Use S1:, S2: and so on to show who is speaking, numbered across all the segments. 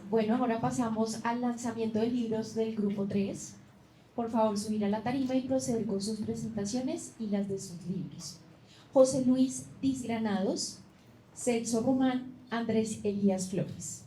S1: Bueno, ahora pasamos al lanzamiento de libros del grupo 3. Por favor, subir a la tarima y proceder con sus presentaciones y las de sus libros. José Luis Disgranados, Celso Román, Andrés Elías Flores.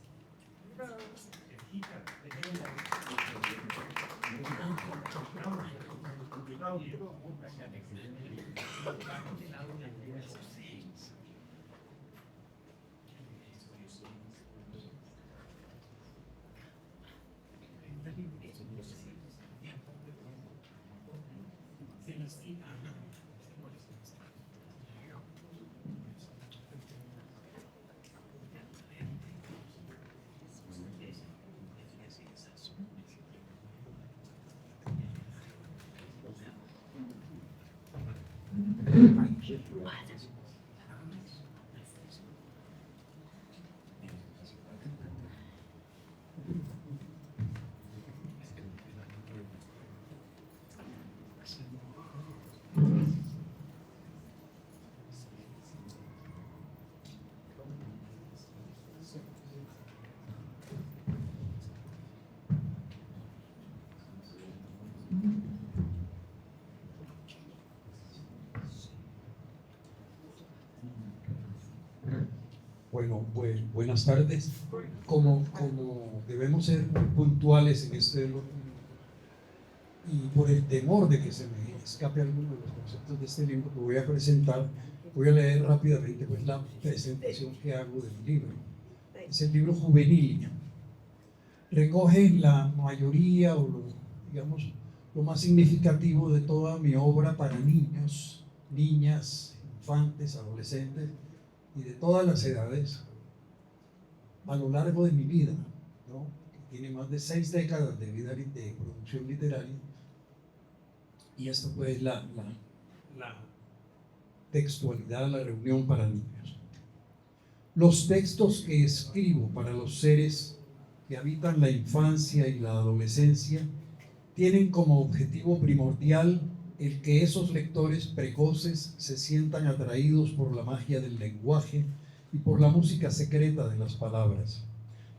S2: Bueno, buenas tardes. Como debemos ser muy puntuales en este y por el temor de que se me escape alguno de los conceptos de este libro que voy a presentar, voy a leer rápidamente pues, la presentación que hago del libro. Es el libro juvenil. Recoge la mayoría o lo más significativo de toda mi obra para niños, niñas, infantes, adolescentes y de todas las edades a lo largo de mi vida, ¿no? Que tiene más de 6 décadas de vida de producción literaria, y esta pues la textualidad, la reunión para niños. Los textos que escribo para los seres que habitan la infancia y la adolescencia tienen como objetivo primordial el que esos lectores precoces se sientan atraídos por la magia del lenguaje y por la música secreta de las palabras,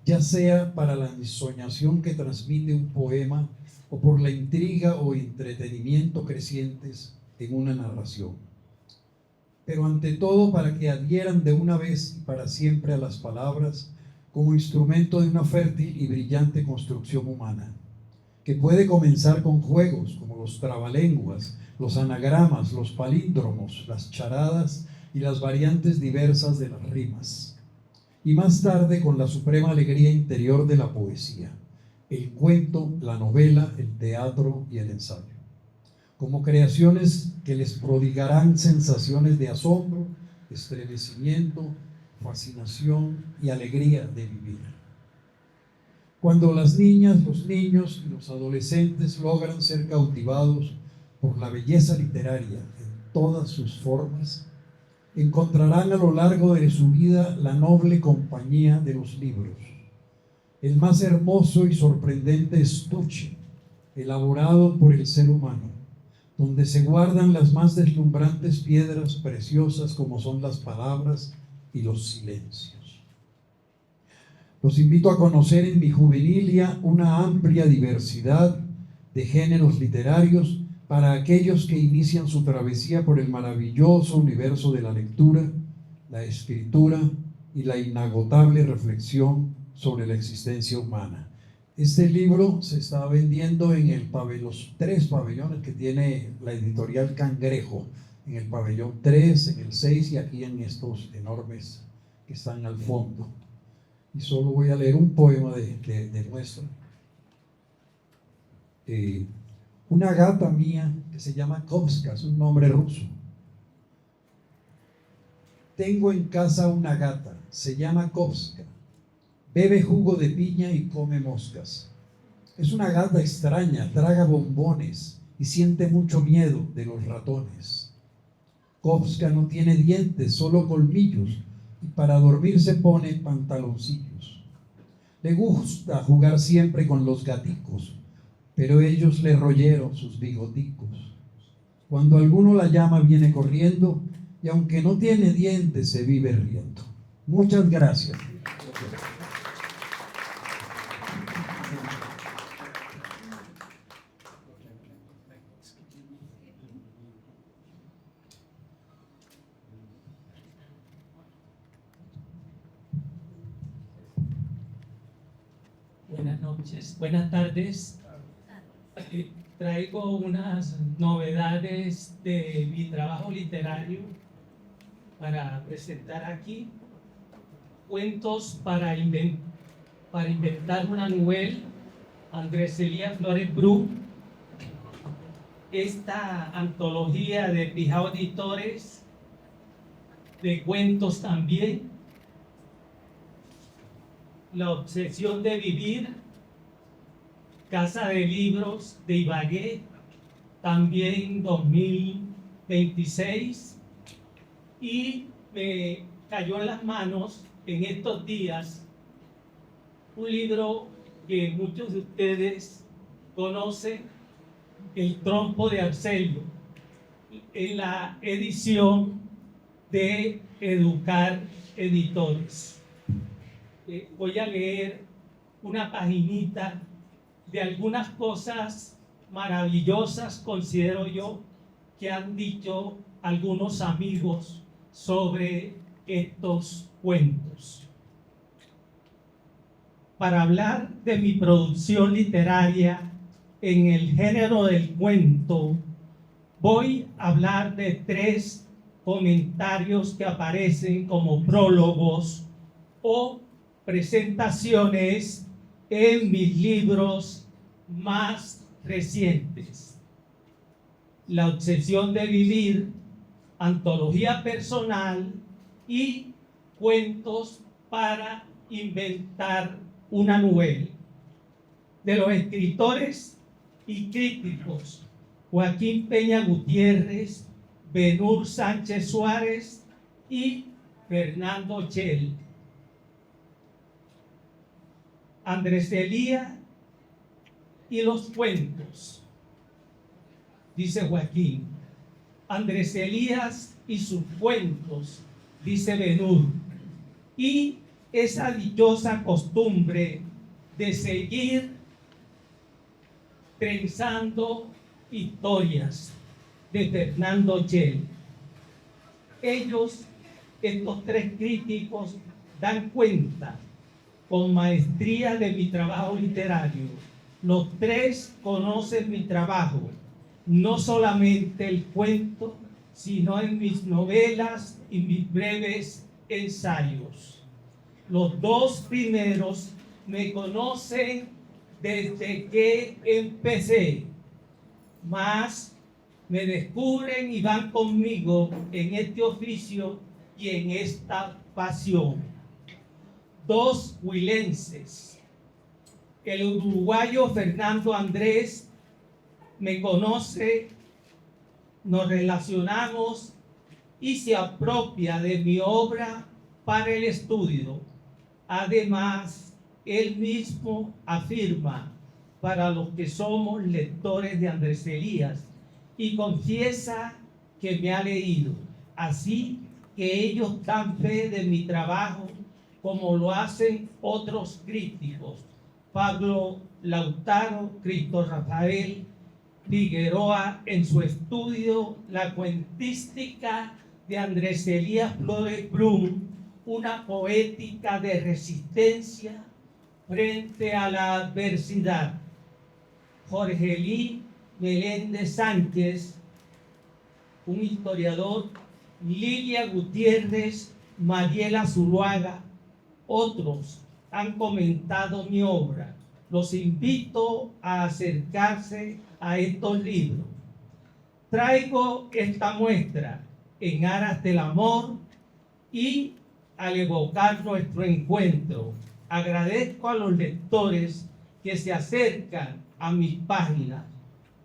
S2: ya sea para la ensoñación que transmite un poema o por la intriga o entretenimiento crecientes en una narración. Pero ante todo para que adhieran de una vez y para siempre a las palabras como instrumento de una fértil y brillante construcción humana, que puede comenzar con juegos como los trabalenguas, los anagramas, los palíndromos, las charadas y las variantes diversas de las rimas, y más tarde con la suprema alegría interior de la poesía, el cuento, la novela, el teatro y el ensayo, como creaciones que les prodigarán sensaciones de asombro, estremecimiento, fascinación y alegría de vivir. Cuando las niñas, los niños y los adolescentes logran ser cautivados por la belleza literaria en todas sus formas, encontrarán a lo largo de su vida la noble compañía de los libros, el más hermoso y sorprendente estuche elaborado por el ser humano, donde se guardan las más deslumbrantes piedras preciosas como son las palabras y los silencios. Los invito a conocer en mi juvenilia una amplia diversidad de géneros literarios para aquellos que inician su travesía por el maravilloso universo de la lectura, la escritura y la inagotable reflexión sobre la existencia humana. Este libro se está vendiendo en los 3 pabellones que tiene la editorial Cangrejo, en el pabellón 3, en el 6 y aquí en estos enormes que están al fondo. Y solo voy a leer un poema de muestra. Una gata mía que se llama Kovska, es un nombre ruso. Tengo en casa una gata, se llama Kovska. Bebe jugo de piña y come moscas. Es una gata extraña, traga bombones y siente mucho miedo de los ratones. Kovska no tiene dientes, solo colmillos, y para dormir se pone pantaloncillos. Le gusta jugar siempre con los gaticos, pero ellos le royeron sus bigoticos. Cuando alguno la llama viene corriendo y aunque no tiene dientes se vive riendo. Muchas gracias.
S3: noches, buenas tardes. Traigo unas novedades de mi trabajo literario para presentar aquí. Cuentos para inventar una novela, Andrés Elías Flores Bru. Esta antología de Pijao Editores, de cuentos también. La obsesión de vivir, Casa de Libros de Ibagué, también 2026. Y me cayó en las manos en estos días un libro que muchos de ustedes conocen, El Trompo de Arcelio, en la edición de Educar Editores. Voy a leer una paginita de algunas cosas maravillosas, considero yo, que han dicho algunos amigos sobre estos cuentos. Para hablar de mi producción literaria en el género del cuento, voy a hablar de 3 comentarios que aparecen como prólogos o presentaciones en mis libros más recientes: La obsesión de vivir, antología personal, y Cuentos para inventar una novela, de los escritores y críticos Joaquín Peña Gutiérrez, Benur Sánchez Suárez y Fernando Chel. Andrés Elías y los cuentos. Dice Joaquín. Andrés Elías y sus cuentos, dice Benur. Y esa dichosa costumbre de seguir trenzando historias, de Fernando Chel. Ellos, estos 3 críticos, dan cuenta con maestría de mi trabajo literario. Los 3 conocen mi trabajo, no solamente el cuento, sino en mis novelas y mis breves ensayos. Los 2 primeros me conocen desde que empecé, mas me descubren y van conmigo en este oficio y en esta pasión. 2 huilenses. El uruguayo Fernando Andrés me conoce, nos relacionamos y se apropia de mi obra para el estudio. Además, él mismo afirma, para los que somos lectores de Andrés Elías, y confiesa que me ha leído. Así que ellos dan fe de mi trabajo, como lo hacen otros críticos: Pablo Lautaro, Cristo Rafael Figueroa, en su estudio La cuentística de Andrés Elías Flores Bru, una poética de resistencia frente a la adversidad. Jorge Elí Meléndez Sánchez, un historiador, Lilia Gutiérrez, Mariela Zuluaga, otros han comentado mi obra. Los invito a acercarse a estos libros. Traigo esta muestra en aras del amor y al evocar nuestro encuentro. Agradezco a los lectores que se acercan a mis páginas.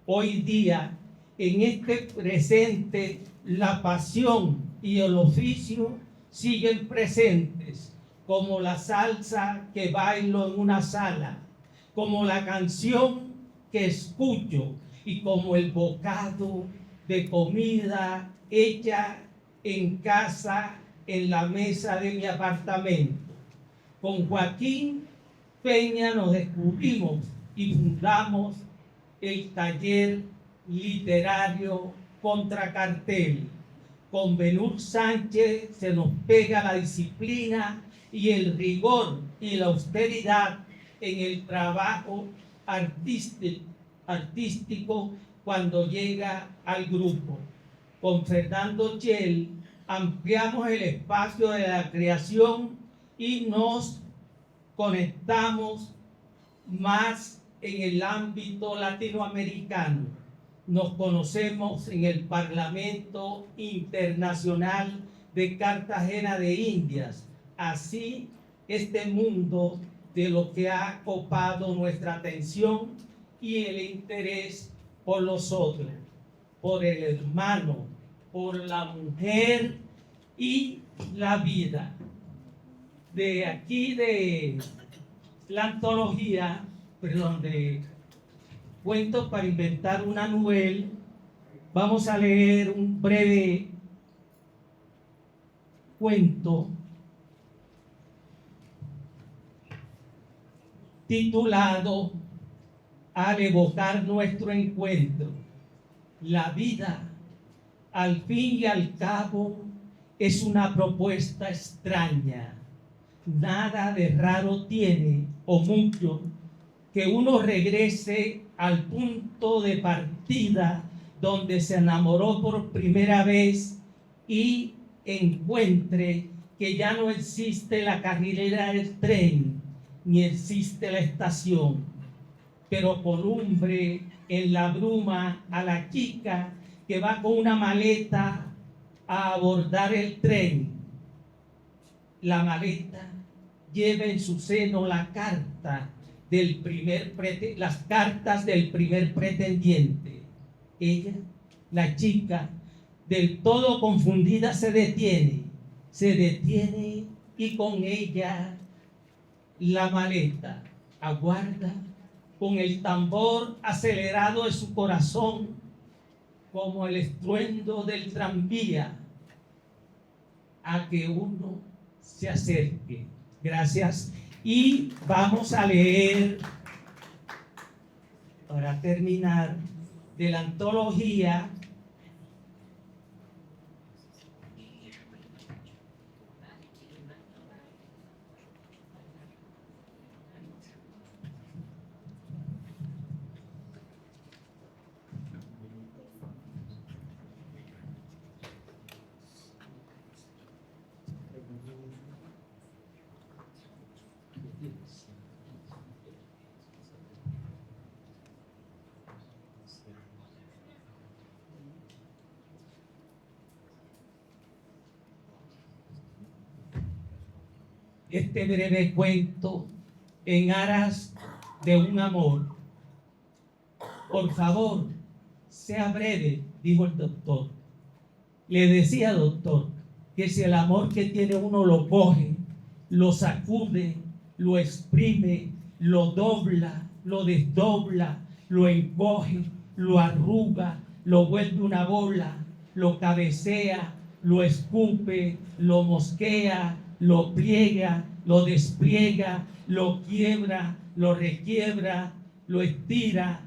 S3: Hoy día, en este presente, la pasión y el oficio siguen presentes, como la salsa que bailo en una sala, como la canción que escucho y como el bocado de comida hecha en casa en la mesa de mi apartamento. Con Joaquín Peña nos descubrimos y fundamos el taller literario Contracartel. Con Benur Sánchez se nos pega la disciplina y el rigor y la austeridad en el trabajo artístico cuando llega al grupo. Con Fernando Chel ampliamos el espacio de la creación y nos conectamos más en el ámbito latinoamericano. Nos conocemos en el Parlamento Internacional de Cartagena de Indias. Así, este mundo de lo que ha copado nuestra atención y el interés por los otros, por el hermano, por la mujer y la vida. De aquí de la antología, de Cuentos para inventar una novela, vamos a leer un breve cuento titulado Al evocar nuestro encuentro. La vida, al fin y al cabo, es una propuesta extraña. Nada de raro tiene, o mucho, que uno regrese al punto de partida donde se enamoró por primera vez y encuentre que ya no existe la carrilera del tren, ni existe la estación, pero columbre en la bruma a la chica que va con una maleta a abordar el tren. La maleta lleva en su seno la carta las cartas del primer pretendiente. Ella, la chica, del todo confundida, se detiene y con ella la maleta. Aguarda con el tambor acelerado de su corazón como el estruendo del tranvía a que uno se acerque. Gracias. Y vamos a leer, para terminar, de la antología este breve cuento en aras de un amor. Por favor, sea breve, dijo el doctor. Le decía, doctor, que si el amor que tiene uno lo coge, lo sacude, lo exprime, lo dobla, lo desdobla, lo encoge, lo arruga, lo vuelve una bola, lo cabecea, lo escupe, lo mosquea, lo pliega, lo despliega, lo quiebra, lo requiebra, lo estira,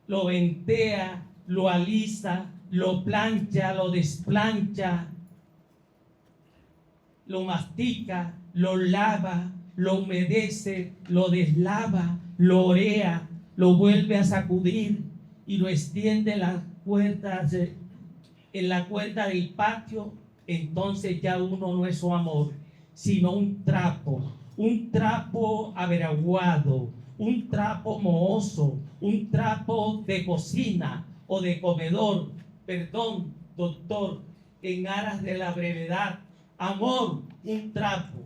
S3: lo ventea, lo alisa, lo plancha, lo desplancha, lo mastica, lo lava, lo humedece, lo deslava, lo orea, lo vuelve a sacudir y lo extiende en la cuerda del patio. Entonces ya uno no es su amor, sino un trapo averaguado, un trapo mohoso, un trapo de cocina o de comedor. Perdón, doctor, en aras de la brevedad, amor, un trapo.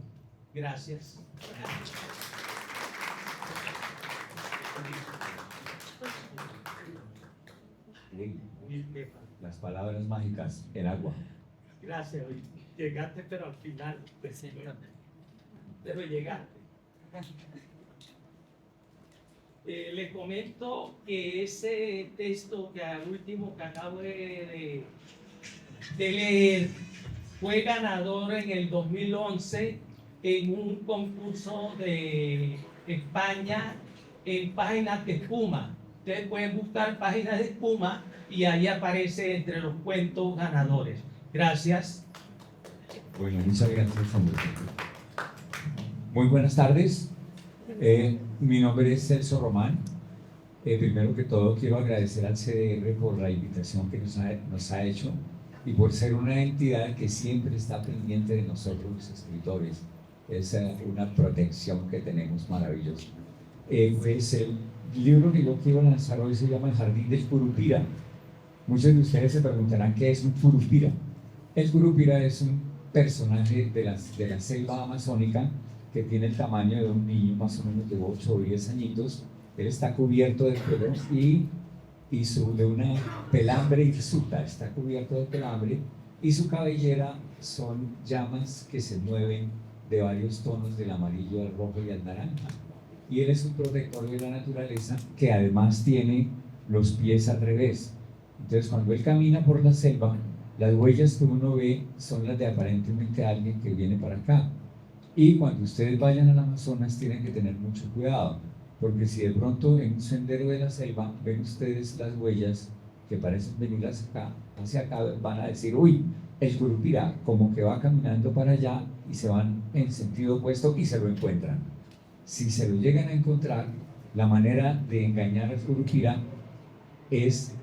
S3: Gracias.
S4: Las palabras mágicas, el agua.
S3: Gracias, llegaste, pero al final, pero llegaste. Les comento que ese texto que al último que acabo de leer fue ganador en el 2011 en un concurso de España en Páginas de Espuma. Ustedes pueden buscar Páginas de Espuma y ahí aparece entre los cuentos ganadores. Gracias.
S4: Bueno, muchas gracias, hombre. Muy buenas tardes. Mi nombre es Celso Román. Primero que todo quiero agradecer al CDR por la invitación que nos ha hecho y por ser una entidad que siempre está pendiente de nosotros los escritores. Es una protección que tenemos maravillosa. Pues el libro que yo quiero lanzar hoy se llama El Jardín del Curupira. Muchos de ustedes se preguntarán qué es un curupira. El curupira es un personaje de la selva amazónica que tiene el tamaño de un niño más o menos de 8 o 10 añitos. Él está cubierto de pelo y de una pelambre hirsuta, está cubierto de pelambre, y su cabellera son llamas que se mueven de varios tonos, del amarillo, al rojo y al naranja. Y él es un protector de la naturaleza que además tiene los pies al revés. Entonces, cuando él camina por la selva, las huellas que uno ve son las de aparentemente alguien que viene para acá. Y cuando ustedes vayan al Amazonas tienen que tener mucho cuidado, porque si de pronto en un sendero de la selva ven ustedes las huellas que parecen venir hacia acá, van a decir, uy, el curupira, como que va caminando para allá, y se van en sentido opuesto y se lo encuentran. Si se lo llegan a encontrar, la manera de engañar al curupira es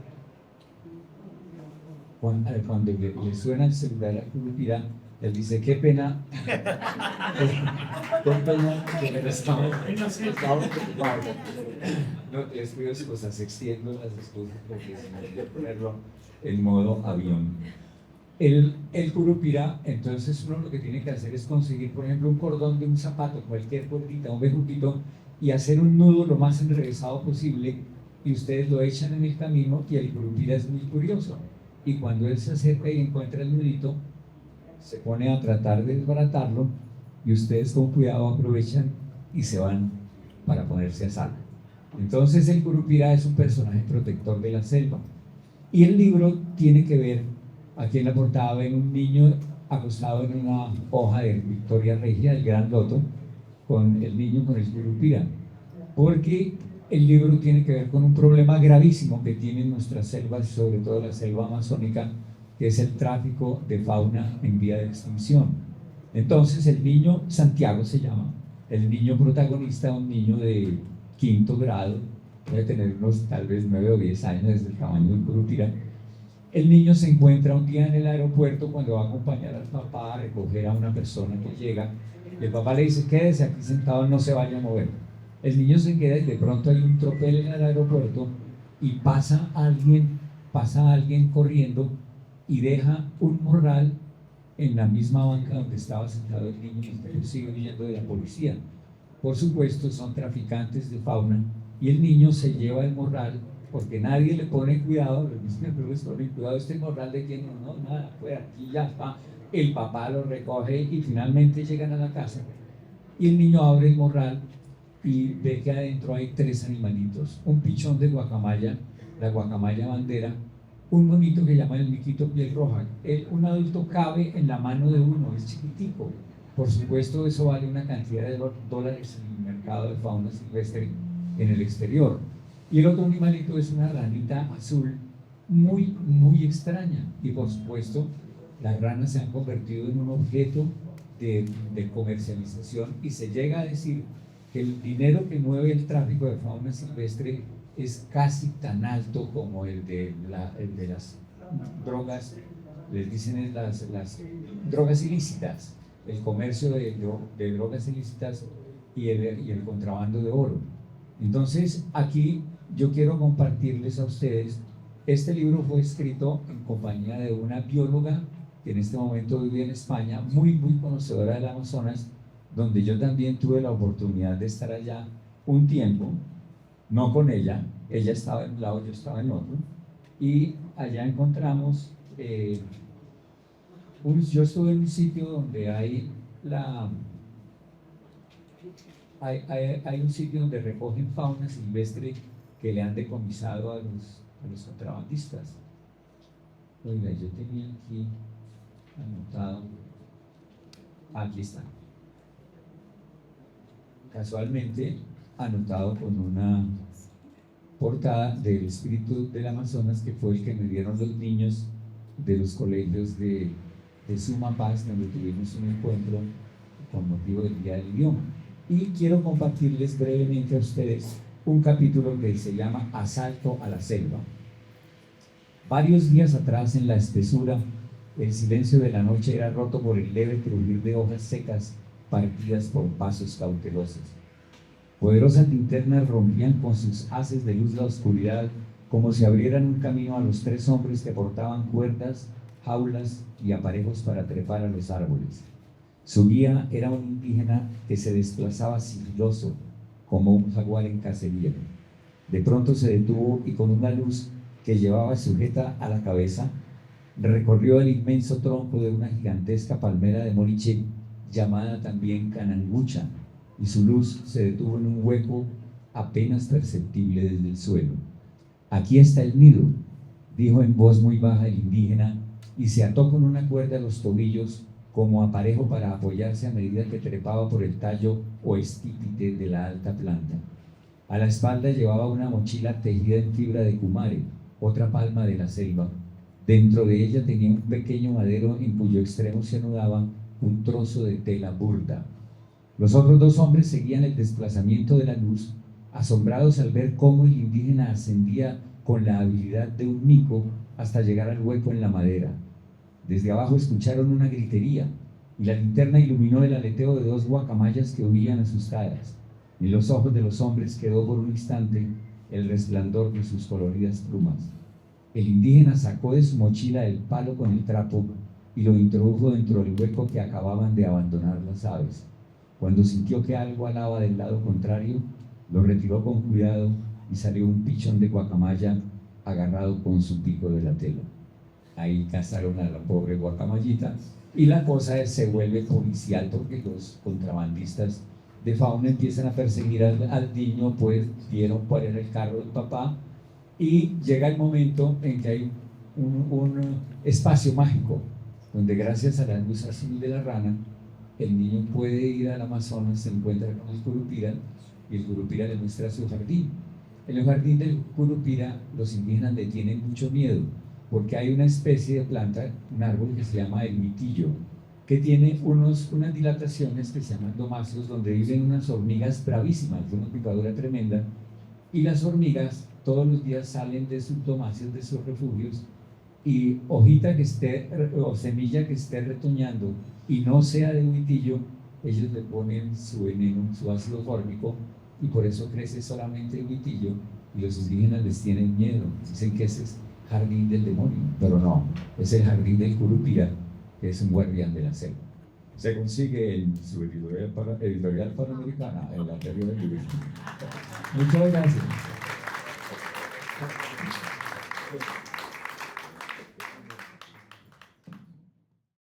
S4: cuando le suena el celular al curupira, él dice, qué pena que me estaba ocupado. No, les pido excusas, extiendo las excusas porque se me olvidó ponerlo en modo avión. El curupira, entonces uno lo que tiene que hacer es conseguir, por ejemplo, un cordón de un zapato, cualquier cuerdita, un bejuquito, y hacer un nudo lo más enrevesado posible, y ustedes lo echan en el camino, y el curupira es muy curioso. Y cuando él se acerca y encuentra el nudito, se pone a tratar de desbaratarlo, y ustedes con cuidado aprovechan y se van para ponerse a salvo. Entonces el curupira es un personaje protector de la selva. Y el libro tiene que ver, aquí en la portada ven un niño acostado en una hoja de Victoria Regia, del Gran Loto, con el niño con el curupira, porque el libro tiene que ver con un problema gravísimo que tienen nuestras selvas, sobre todo la selva amazónica, que es el tráfico de fauna en vía de extinción. Entonces el niño, Santiago se llama, el niño protagonista, un niño de 5º grado, debe tener unos tal vez 9 o 10 años, desde el tamaño del curupira. El niño se encuentra un día en el aeropuerto cuando va a acompañar al papá a recoger a una persona que llega. El papá le dice, quédese aquí sentado, no se vaya a mover. El niño se queda y de pronto hay un tropel en el aeropuerto y pasa alguien corriendo y deja un morral en la misma banca donde estaba sentado el niño, y sigue huyendo de la policía. Por supuesto, son traficantes de fauna y el niño se lleva el morral porque nadie le pone cuidado. Le dicen, pero les pone cuidado, este morral de quién, no, nada, pues aquí ya está. El papá lo recoge y finalmente llegan a la casa y el niño abre el morral y ve que adentro hay 3 animalitos: un pichón de guacamaya, la guacamaya bandera, un monito que llama el miquito piel roja. Un adulto cabe en la mano de uno, es chiquitico. Por supuesto, eso vale una cantidad de dólares en el mercado de fauna silvestre en el exterior. Y el otro animalito es una ranita azul muy, muy extraña. Y por supuesto, las ranas se han convertido en un objeto de comercialización, y se llega a decir que el dinero que mueve el tráfico de fauna silvestre es casi tan alto como el de las drogas, les dicen las drogas ilícitas, el comercio de drogas ilícitas y el contrabando de oro. Entonces, aquí yo quiero compartirles a ustedes, este libro fue escrito en compañía de una bióloga que en este momento vive en España, muy, muy conocedora del Amazonas, donde yo también tuve la oportunidad de estar allá un tiempo, no con ella estaba en un lado, yo estaba en otro, y allá encontramos, yo estuve en un sitio donde hay un sitio donde recogen fauna silvestre que le han decomisado a los contrabandistas. Oiga, yo tenía aquí anotado, aquí está, casualmente anotado con una portada del Espíritu del Amazonas, que fue el que me dieron los niños de los colegios de Sumapaz, donde tuvimos un encuentro con motivo del Día del Idioma. y quiero compartirles brevemente a ustedes un capítulo que se llama Asalto a la selva. Varios días atrás, en la espesura, el silencio de la noche era roto por el leve crujir de hojas secas partidas por pasos cautelosos. Poderosas linternas rompían con sus haces de luz la oscuridad, como si abrieran un camino a los 3 hombres que portaban cuerdas, jaulas y aparejos para trepar a los árboles. Su guía era un indígena que se desplazaba sigiloso, como un jaguar en cacería. De pronto se detuvo y con una luz que llevaba sujeta a la cabeza, recorrió el inmenso tronco de una gigantesca palmera de moriche, llamada también canangucha, y su luz se detuvo en un hueco apenas perceptible desde el suelo. «Aquí está el nido», dijo en voz muy baja el indígena, y se ató con una cuerda a los tobillos como aparejo para apoyarse a medida que trepaba por el tallo o estípite de la alta planta. A la espalda llevaba una mochila tejida en fibra de cumare, otra palma de la selva. Dentro de ella tenía un pequeño madero en cuyo extremo se anudaba un trozo de tela burda. Los otros 2 hombres seguían el desplazamiento de la luz, asombrados al ver cómo el indígena ascendía con la habilidad de un mico hasta llegar al hueco en la madera. Desde abajo escucharon una gritería y la linterna iluminó el aleteo de 2 guacamayas que huían asustadas. En los ojos de los hombres quedó por un instante el resplandor de sus coloridas plumas. El indígena sacó de su mochila el palo con el trapo y lo introdujo dentro del hueco que acababan de abandonar las aves. Cuando sintió que algo alaba del lado contrario, lo retiró con cuidado y salió un pichón de guacamaya agarrado con su pico de la tela. Ahí cazaron a la pobre guacamayita y la cosa se vuelve policial porque los contrabandistas de fauna empiezan a perseguir al niño, pues vieron cuál era el carro del papá y llega el momento en que hay un espacio mágico donde gracias a la luz azul de la rana el niño puede ir al Amazonas, se encuentra con el curupira y el curupira le muestra su jardín. En el jardín del curupira los indígenas le tienen mucho miedo porque hay una especie de planta, un árbol que se llama el mitillo, que tiene unas dilataciones que se llaman domáceos, donde viven unas hormigas bravísimas, de una picadura tremenda, y las hormigas todos los días salen de sus domáceos, de sus refugios, y hojita que esté, o semilla que esté retoñando, y no sea de huitillo, ellos le ponen su veneno, su ácido fórmico, y por eso crece solamente el huitillo, y los indígenas les tienen miedo, dicen que ese es jardín del demonio, pero no, es el jardín del curupira, que es un guardián de la selva. Se consigue en su editorial Panamericana, en la anterior del libro. Muchas gracias.